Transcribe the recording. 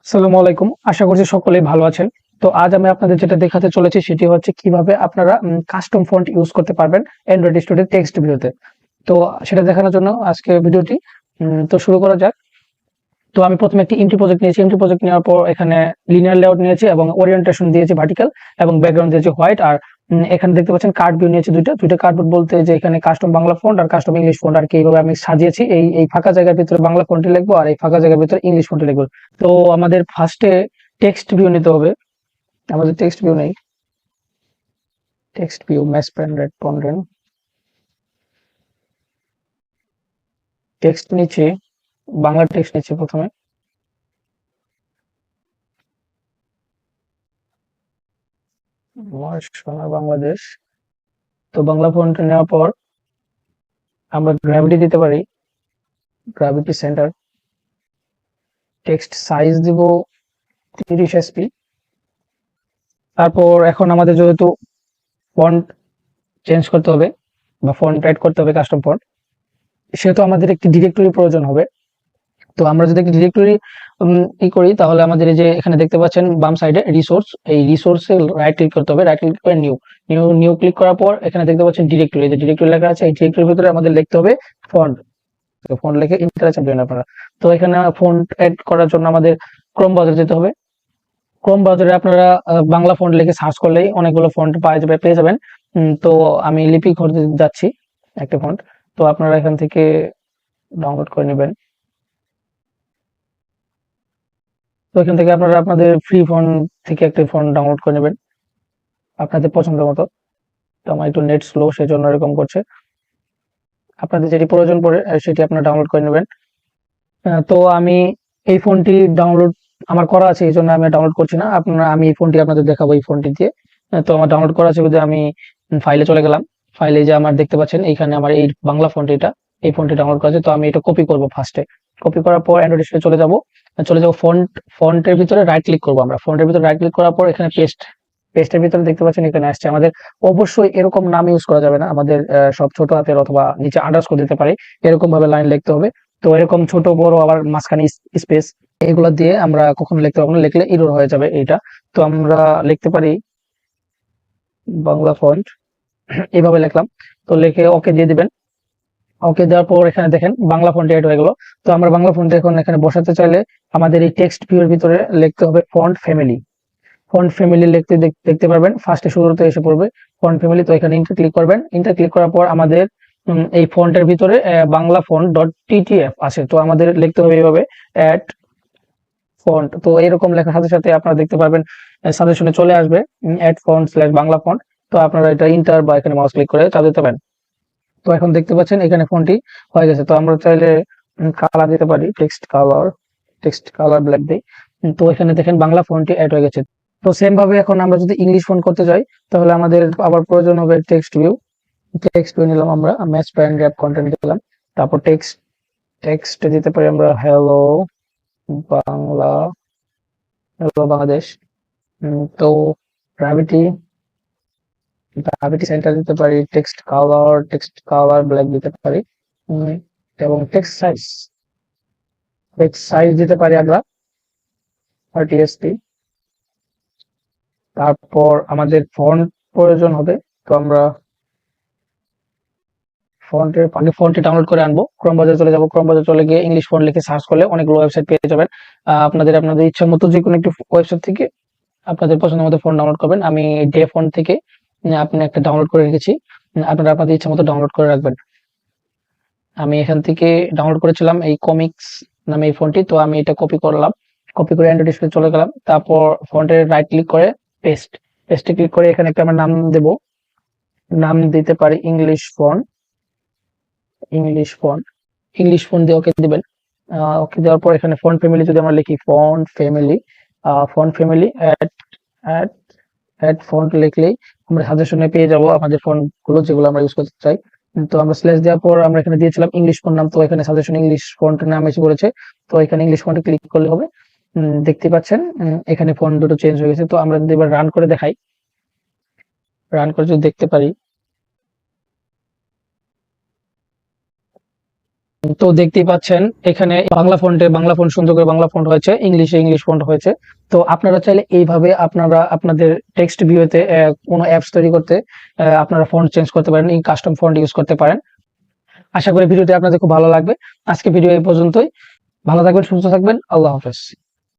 আসসালামু আলাইকুম। আশা করছি সকলেই ভালো আছেন। তো আজ আমি আপনাদের যেটা দেখাতে চলেছি সেটি হচ্ছে কিভাবে আপনারা কাস্টম ফন্ট ইউজ করতে পারবেন অ্যান্ড্রয়েড স্টুডিও টেক্সট ভিউতে। তো সেটা দেখানোর জন্য আজকে ভিডিওটি। তো শুরু করা যাক। তো আমি প্রথমে একটি এমটি প্রজেক্ট নিয়েছি। এমটি প্রজেক্ট নেওয়ার পর এখানে লিনিয়ার লেআউট নিয়েছি এবং ওরিয়েন্টেশন দিয়েছি ভার্টিক্যাল এবং ব্যাকগ্রাউন্ড দিয়েছি হোয়াইট। আর এখানে দেখতে পাচ্ছেন কার্ড ভিউ নিয়েছি দুইটা কার্ডবোর্ড বলতে যে এখানে কাস্টম বাংলা ফন্ট আর কাস্টম ইংলিশ ফন্ট আর কি এইভাবে আমি সাজিয়েছি। এই ফাঁকা জায়গার ভিতরে বাংলা ফন্টে লিখবো আর এই ফাঁকা জায়গার ভিতরে ইংলিশ ফন্টে লিখবো। তো আমাদের ফার্স্টে টেক্সট ভিউ নিতে হবে। আমাদের টেক্সট ভিউ নেই। টেক্সট ভিউ ম্যাচ প্যান রেড পন্ডেন টেক্সট নিচ্ছি, বাংলা টেক্সট নিচ্ছি প্রথমে। আমার সোনা বাংলাদেশ। তো বাংলা ফন্ট নেওয়ার পর আমরা গ্র্যাভিটি দিতে পারি, গ্র্যাভিটি সেন্টার। টেক্সট সাইজ দিব 30 এসপি। তারপর এখন আমাদের যেহেতু ফন্ট চেঞ্জ করতে হবে বা ফন্ট অ্যাড করতে হবে কাস্টম ফন্ট, সেহেতু আমাদের একটি ডিরেক্টরি প্রয়োজন হবে। তো আমরা যদি একটি ডিরেক্টরি করি তাহলে আমাদের এই যে এখানে দেখতে পাচ্ছেন বাম সাইডে রিসোর্স, এই রিসোর্সে রাইট ক্লিক করতে হবে। রাইট ক্লিক করে নিউ নিউ নিউ ক্লিক করার পর এখানে দেখতে পাচ্ছেন ডিরেক্টরি, এই যে ডিরেক্টরি লেখা আছে এই ডিরেক্টরির ভিতরে আমাদের লিখতে হবে ফন্ট। তো ফন্ট লিখে এন্টার চাপবেন আপনারা। তো এখানে ফন্ট অ্যাড করার জন্য আমাদের ক্রোম ব্রাউজারে যেতে হবে। ক্রোম ব্রাউজারে আপনারা বাংলা ফন্ট লিখে সার্চ করলেই অনেকগুলো ফন্ট পেয়ে যাবেন। তো আমি লিপি করতে যাচ্ছি একটা ফন্ট। তো আপনারা এখান থেকে ডাউনলোড করে নেবেন। তো এখান থেকে আপনারা আপনাদের ফ্রি ফন্ট থেকে একটা ফন্ট ডাউনলোড করে নেবেন আপনাদের পছন্দ মতো। তো আমার একটু নেট স্লো সেই জন্য এরকম করছে। আপনাদের যেটি প্রয়োজন পড়ে সেটি আপনারা ডাউনলোড করে নেবেন। তো আমি এই ফোনটি ডাউনলোড আমার করা আছে, এই জন্য আমি ডাউনলোড করছি না। আমি এই ফোনটি আপনাদের দেখাবো এই ফোনটি দিয়ে। তো আমার ডাউনলোড করা আছে বলে আমি ফাইলে চলে গেলাম। ফাইলে যে আমার দেখতে পাচ্ছেন এইখানে আমার এই বাংলা ফন্ট, এই ফোনটি ডাউনলোড করা আছে। তো আমি এটা কপি করব ফার্স্টে। কপি করার পর অ্যান্ড্রয়েড স্টোরে চলে যাব ফন্টের ভিতরে রাইট ক্লিক করব আমরা। ফন্টের ভিতরে রাইট ক্লিক করার পর এখানে পেস্টের ভিতরে দেখতে পাচ্ছেন এখানে আসছে। আমাদের অবশ্যই এরকম নাম ইউজ করা যাবে না। আমাদের সব ছোট হাতের অথবা নিচে আন্ডারস্কোর দিতে পারে, এরকম ভাবে লাইন লিখতে হবে। তো এরকম ছোট বড় আবার মাঝখানে স্পেস এগুলা দিয়ে আমরা কখনো লিখতে পারবো না, লিখলে এরর হয়ে যাবে এইটা। তো আমরা লিখতে পারি বাংলা ফন্ট, এইভাবে লিখলাম। তো লিখে ওকে দিয়ে দিবেন। ওকে দেওয়ার পর এখানে দেখেন বাংলা ফন্ট এড হয়ে গেল। তো আমরা বাংলা ফন্ট এখন এখানে বসাতে চাইলে আমাদের এই টেক্সট ভিউ এর ভিতরে লিখতে হবে ফন্ট ফ্যামিলি। ফন্ট ফ্যামিলি লিখতে দেখতে পারবেন ফার্স্টে শুরুতে এসে পড়বে ফন্ট ফ্যামিলি। তো এখানে ইন্টার ক্লিক করবেন। ইন্টার ক্লিক করার পর আমাদের এই ফন্টের ভিতরে বাংলা ফন্ট ডট টিটিএফ আছে। তো আমাদের লিখতে হবে এইভাবে অ্যাড ফন্ট। তো এরকম লেখার সাথে সাথে আপনারা দেখতে পারবেন সাজেশনে চলে আসবে add font slash Bangla font. তো আপনারা এটা ইন্টার বা এখানে মাউস ক্লিক করে চাপ দিতে পারেন। তো এখন দেখতে পাচ্ছেন এখানে ফন্টটি হয়ে গেছে। তো আমরা চাইলে কালার দিতে পারি, টেক্সট কালার ব্ল্যাক দিই। তো এখানে দেখেন বাংলা ফন্টটি অ্যাড হয়ে গেছে। তো সেম ভাবে এখন আমরা যদি ইংলিশ ফন্ট করতে যাই তাহলে আমাদের আবার প্রয়োজন হবে টেক্সট ভিউ নিলাম আমরা, ম্যাচ প্যারাগ্রাফ কন্টেন্ট দিলাম। তারপর টেক্সট দিতে পারি আমরা বাংলা হ্যালো বাংলাদেশ। তো গ্র্যাভিটি সেন্টার দিতে পারি, টেক্সট কালার ব্ল্যাক দিতে পারি। এবং টেক্সট সাইজ দিতে পারি আমরা 30 তারপর আমাদের ফন্ট প্রয়োজন হবে। তো আমরা ফন্টটি ডাউনলোড করে আনবো। ক্রোম ব্রাউজারে চলে যাব। ক্রোম ব্রাউজারে চলে গিয়ে ইংলিশ ফন্ট লিখে সার্চ করলে অনেকগুলো ওয়েবসাইট পেয়ে যাবেন। আপনাদের ইচ্ছা মতো যে কোনো একটি ওয়েবসাইট থেকে আপনাদের পছন্দ মতো ফন্ট ডাউনলোড করবেন। আমি ডে ফন্ট থেকে আপনি একটা ডাউনলোড করে রেখেছি। আপনারা আপনাদের ইচ্ছা মতো ডাউনলোড করে রাখবেন। আমি এখান থেকে ডাউনলোড করেছিলাম এই কমিক্স নামে এই ফন্টটি। তো আমি এটা কপি করলাম। কপি করে অ্যান্ড্রয়েড স্টোরে চলে গেলাম। তারপর ফন্টের রাইট ক্লিক করে পেস্টে ক্লিক করে এখানে একটা আমরা নাম দেব। নাম দিতে পারি ইংলিশ ফন্ট দিয়ে ওকে দিবেন। ওকে দেওয়ার পর এখানে ফন্ট ফ্যামিলি যদি আমরা লিখি ফন্ট ফ্যামিলি অ্যাড ফন্ট লিখলেই আমরা সাজেশনে পেয়ে যাব আমাদের ফন্ট গুলো যেগুলো আমরা ইউজ করতে চাই। তো আমরা স্ল্যাশ দেওয়ার পর আমরা এখানে দিয়েছিলাম ইংলিশ ফন্ট নাম। তো এখানে সাজেশন ইংলিশ ফন্ট নাম এসে পড়েছে। তো এখানে ইংলিশ ফন্টে ক্লিক করলে হবে। দেখতে পাচ্ছেন এখানে ফন্ট দুটো চেঞ্জ হয়ে গেছে। তো আমরা যদি এবার রান করে দেখাই, রান করে যদি দেখতে পারি তো দেখতেই পাচ্ছেন এখানে বাংলা ফন্ট সুন্দর করে বাংলা ফন্ট হয়েছে, ইংলিশে ইংলিশ ফন্ট হয়েছে। তো আপনারা চাইলে এইভাবে আপনারা আপনাদের টেক্সট ভিউতে কোনো অ্যাপস তৈরি করতে আপনারা ফন্ট চেঞ্জ করতে পারেন, কাস্টম ফন্ট ইউজ করতে পারেন। আশা করি ভিডিওটি আপনাদের খুব ভালো লাগবে। আজকে ভিডিও এই পর্যন্তই। ভালো থাকবেন, সুস্থ থাকবেন। আল্লাহ হাফেজ।